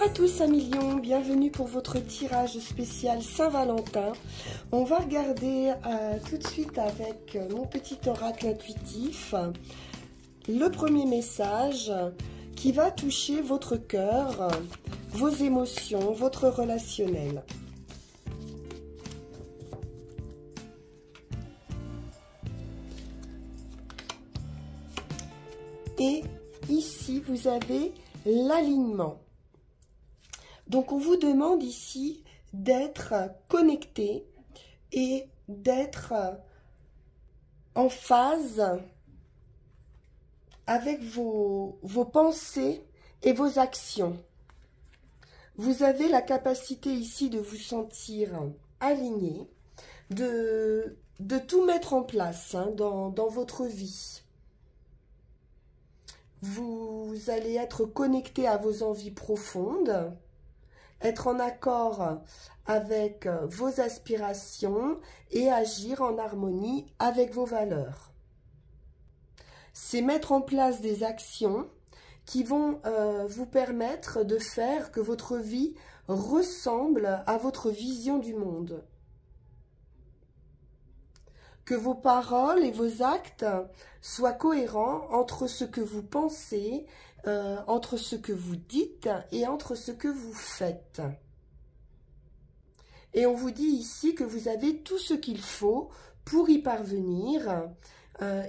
à tous, amis lions, bienvenue pour votre tirage spécial Saint-Valentin. On va regarder tout de suite avec mon petit oracle intuitif le premier message qui va toucher votre cœur, vos émotions, votre relationnel. Et ici, vous avez l'alignement. Donc, on vous demande ici d'être connecté et d'être en phase avec vos pensées et vos actions. Vous avez la capacité ici de vous sentir aligné, de tout mettre en place dans votre vie. Vous allez être connecté à vos envies profondes, être en accord avec vos aspirations et agir en harmonie avec vos valeurs. C'est mettre en place des actions qui vont vous permettre de faire que votre vie ressemble à votre vision du monde. Que vos paroles et vos actes soient cohérents entre ce que vous pensez, entre ce que vous dites et entre ce que vous faites. Et on vous dit ici que vous avez tout ce qu'il faut pour y parvenir.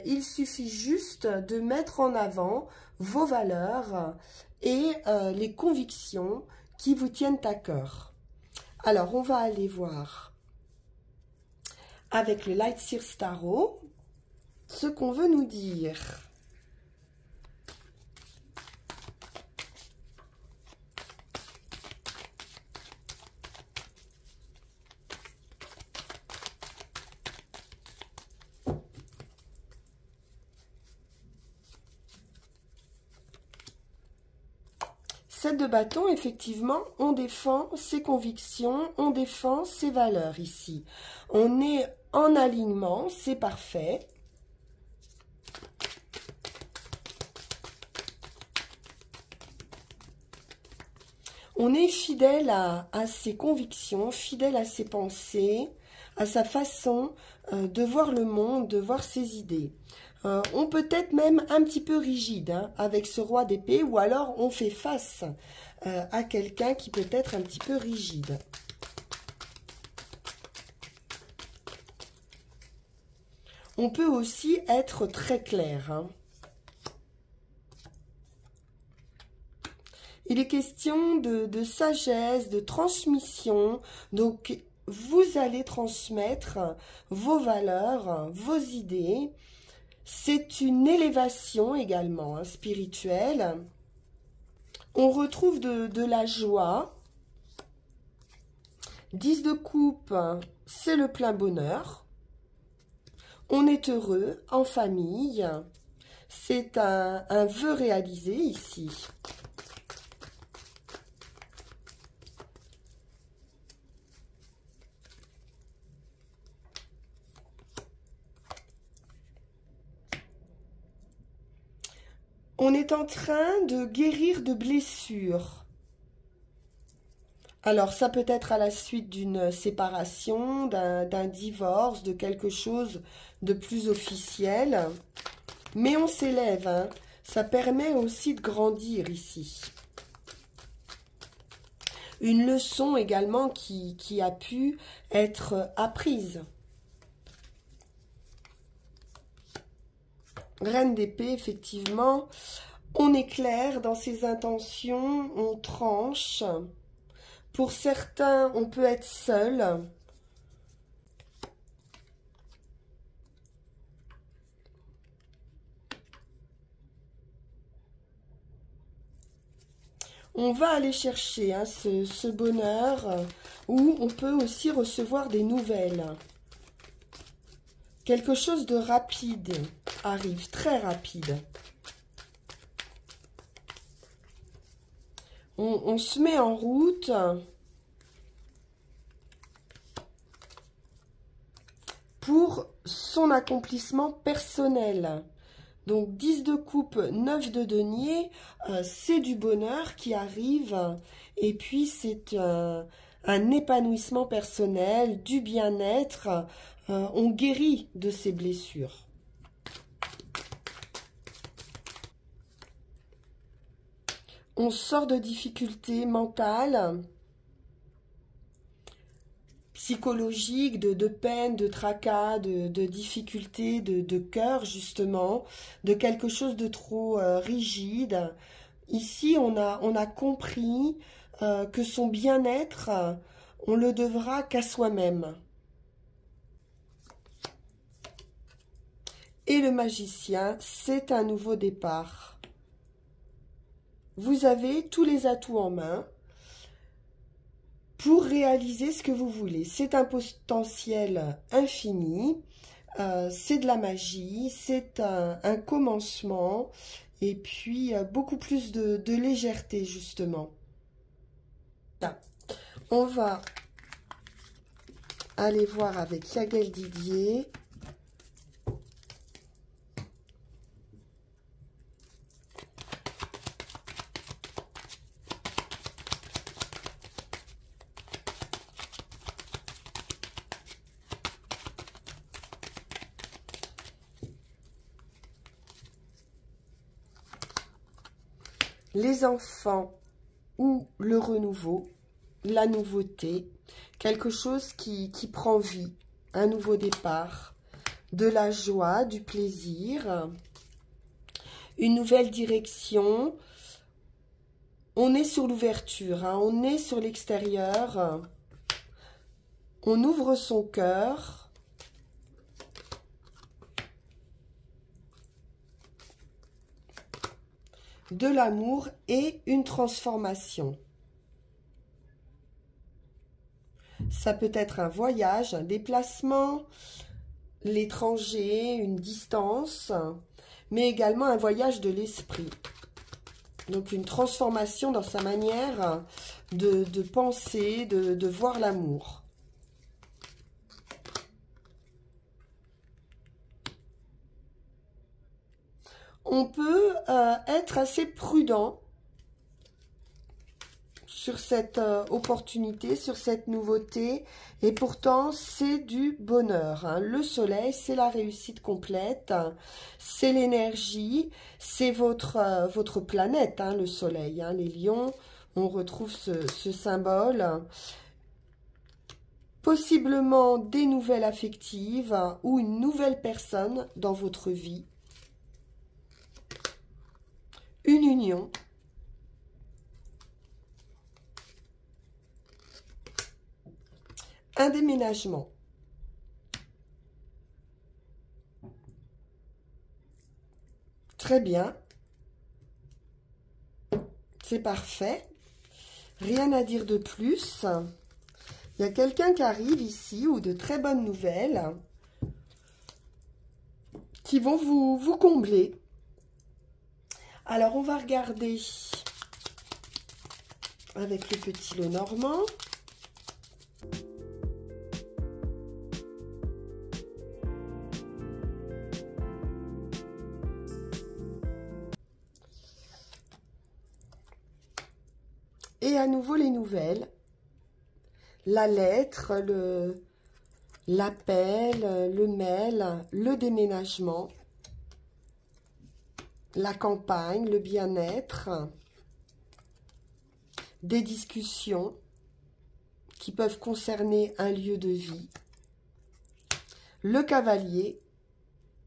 Il suffit juste de mettre en avant vos valeurs et les convictions qui vous tiennent à cœur. Alors, on va aller voir avec le Light Seers Tarot ce qu'on veut nous dire. Sept de bâton, effectivement, on défend ses convictions, on défend ses valeurs ici. On est en alignement, c'est parfait. On est fidèle à ses convictions, fidèle à ses pensées, à sa façon de voir le monde, de voir ses idées. On peut être même un petit peu rigide avec ce roi d'épée, ou alors on fait face à quelqu'un qui peut être un petit peu rigide. On peut aussi être très clair. Il est question de sagesse, de transmission, donc vous allez transmettre vos valeurs, vos idées. C'est une élévation également spirituelle. On retrouve de la joie. 10 de coupe, c'est le plein bonheur. On est heureux en famille. C'est un vœu réalisé ici. On est en train de guérir de blessures. Alors, ça peut être à la suite d'une séparation, d'un divorce, de quelque chose de plus officiel. Mais on s'élève, ça permet aussi de grandir ici. Une leçon également qui a pu être apprise. Reine d'épée, effectivement, on est clair dans ses intentions, on tranche. Pour certains, on peut être seul. On va aller chercher ce bonheur où on peut aussi recevoir des nouvelles. Quelque chose de rapide arrive, très rapide. On se met en route pour son accomplissement personnel. Donc 10 de coupe, 9 de denier, c'est du bonheur qui arrive. Et puis c'est un épanouissement personnel, du bien-être. On guérit de ces blessures. On sort de difficultés mentales, psychologiques, de peine, de tracas, de difficultés, de cœur justement, de quelque chose de trop rigide. Ici, on a compris que son bien-être, on le devra qu'à soi-même. Et le magicien, c'est un nouveau départ. Vous avez tous les atouts en main pour réaliser ce que vous voulez. C'est un potentiel infini, c'est de la magie, c'est un commencement et puis beaucoup plus de légèreté justement. Là, on va aller voir avec Yagel Didier. Les enfants ou le renouveau, la nouveauté, quelque chose qui prend vie, un nouveau départ, de la joie, du plaisir, une nouvelle direction. On est sur l'ouverture, hein, on est sur l'extérieur, on ouvre son cœur. De l'amour et une transformation. Ça peut être un voyage, un déplacement, l'étranger, une distance, mais également un voyage de l'esprit. Donc une transformation dans sa manière de penser, de voir l'amour. On peut être assez prudent sur cette opportunité, sur cette nouveauté, et pourtant c'est du bonheur, hein. Le soleil, c'est la réussite complète, c'est l'énergie, c'est votre planète, hein, le soleil, hein. Les lions, on retrouve ce symbole. Possiblement des nouvelles affectives ou une nouvelle personne dans votre vie. Une union. Un déménagement. Très bien. C'est parfait. Rien à dire de plus. Il y a quelqu'un qui arrive ici, ou de très bonnes nouvelles, qui vont vous combler. Alors, on va regarder avec le petit Lenormand. Et à nouveau les nouvelles. La lettre, l'appel, le mail, le déménagement. La campagne, le bien-être, des discussions qui peuvent concerner un lieu de vie, le cavalier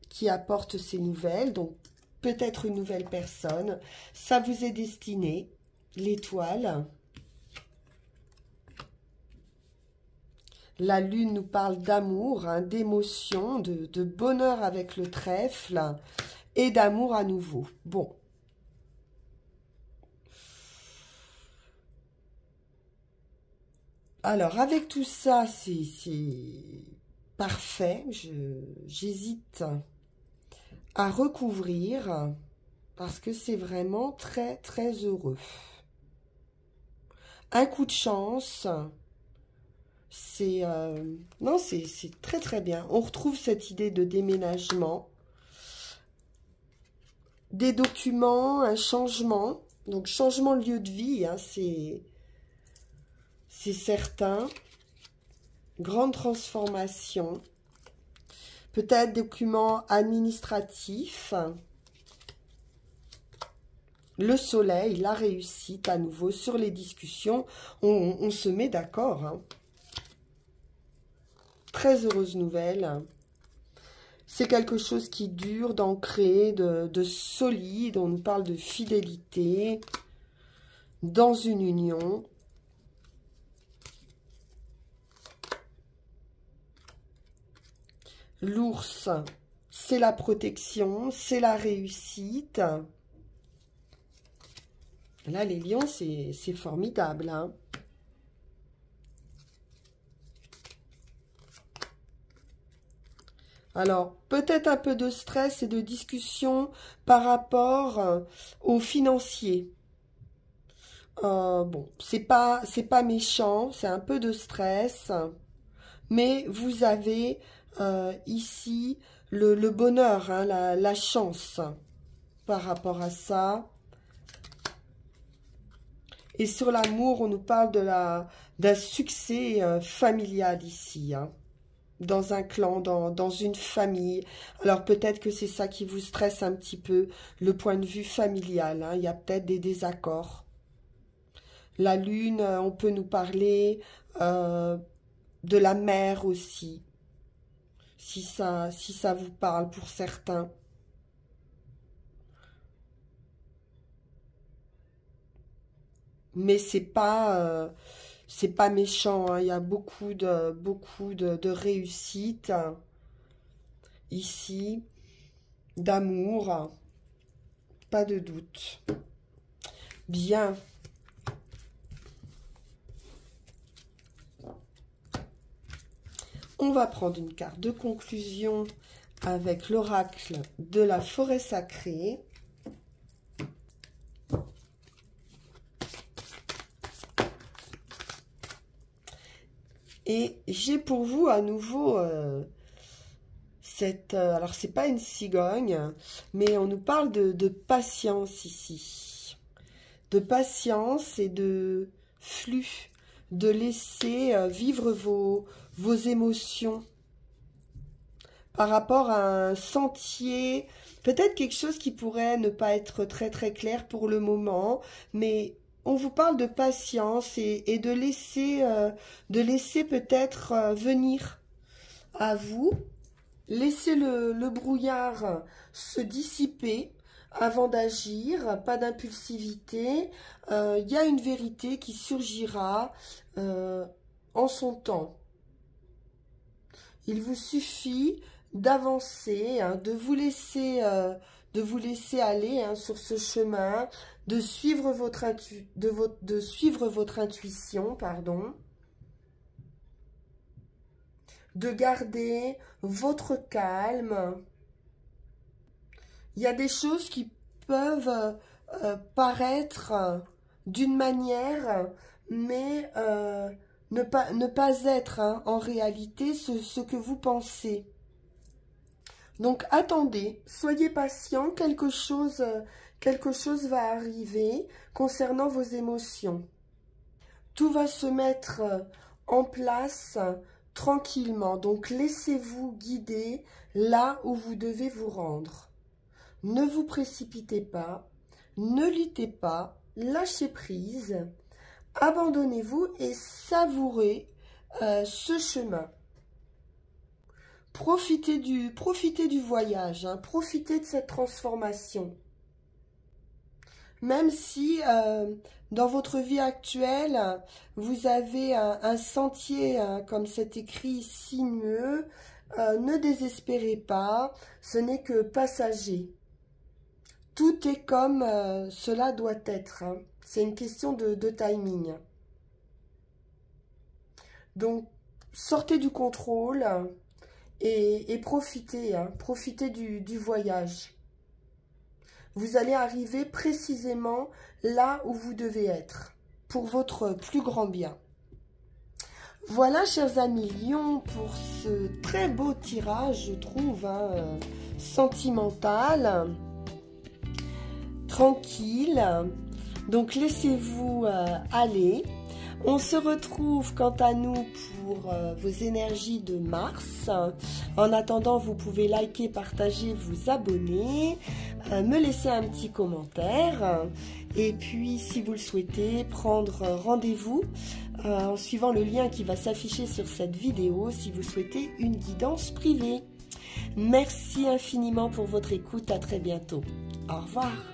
qui apporte ces nouvelles, donc peut-être une nouvelle personne, ça vous est destiné, l'étoile, la lune nous parle d'amour, hein, d'émotion, de bonheur avec le trèfle, et d'amour à nouveau. Bon. Alors, avec tout ça, c'est parfait. J'hésite à recouvrir parce que c'est vraiment très, très heureux. Un coup de chance. Non, c'est très, très bien. On retrouve cette idée de déménagement. des documents, un changement. Donc, changement de lieu de vie, hein, c'est certain. Grande transformation. Peut-être documents administratifs. Le soleil, la réussite à nouveau sur les discussions. On se met d'accord. Hein. Très heureuse nouvelle. C'est quelque chose qui dure, d'ancré, de solide. On nous parle de fidélité dans une union. L'ours, c'est la protection, c'est la réussite. Là, les lions, c'est formidable. Hein. Alors, peut-être un peu de stress et de discussion par rapport aux financiers. Bon, c'est pas méchant, c'est un peu de stress. Mais vous avez ici le bonheur, hein, la chance par rapport à ça. Et sur l'amour, on nous parle d'un succès familial ici, hein, dans un clan, dans une famille. Alors peut-être que c'est ça qui vous stresse un petit peu, le point de vue familial. Hein. Il y a peut-être des désaccords. La lune, on peut nous parler de la mer aussi, si ça vous parle pour certains. Mais c'est pas méchant, hein. Il y a beaucoup de réussite ici, d'amour, pas de doute. Bien. On va prendre une carte de conclusion avec l'oracle de la forêt sacrée. Et j'ai pour vous à nouveau alors c'est pas une cigogne, mais on nous parle de patience ici. De patience et de flux, de laisser vivre vos émotions par rapport à un sentier, peut-être quelque chose qui pourrait ne pas être très très clair pour le moment, mais on vous parle de patience et de laisser peut-être venir à vous, laisser le brouillard se dissiper avant d'agir, pas d'impulsivité. Il y a une vérité qui surgira en son temps. Il vous suffit d'avancer, hein, de vous laisser aller hein, sur ce chemin, de suivre votre intuition, pardon, de garder votre calme. Il y a des choses qui peuvent paraître d'une manière, mais ne pas être hein, en réalité ce que vous pensez. Donc, attendez, soyez patient, quelque chose va arriver concernant vos émotions. Tout va se mettre en place tranquillement. Donc, laissez-vous guider là où vous devez vous rendre. Ne vous précipitez pas, ne luttez pas, lâchez prise, abandonnez-vous et savourez ce chemin. Profitez du voyage, hein, profitez de cette transformation. Même si dans votre vie actuelle, vous avez un sentier, hein, comme c'est écrit, sinueux, ne désespérez pas, ce n'est que passager. Tout est comme cela doit être. Hein. C'est une question de timing. Donc, sortez du contrôle et profitez, hein, profitez du voyage. Vous allez arriver précisément là où vous devez être, pour votre plus grand bien. Voilà, chers amis Lions, pour ce très beau tirage, je trouve, hein, sentimental. tranquille. Donc laissez-vous aller. On se retrouve quant à nous pour vos énergies de Mars. En attendant, vous pouvez liker, partager, vous abonner, me laisser un petit commentaire. Et puis, si vous le souhaitez, prendre rendez-vous en suivant le lien qui va s'afficher sur cette vidéo si vous souhaitez une guidance privée. Merci infiniment pour votre écoute. À très bientôt. Au revoir.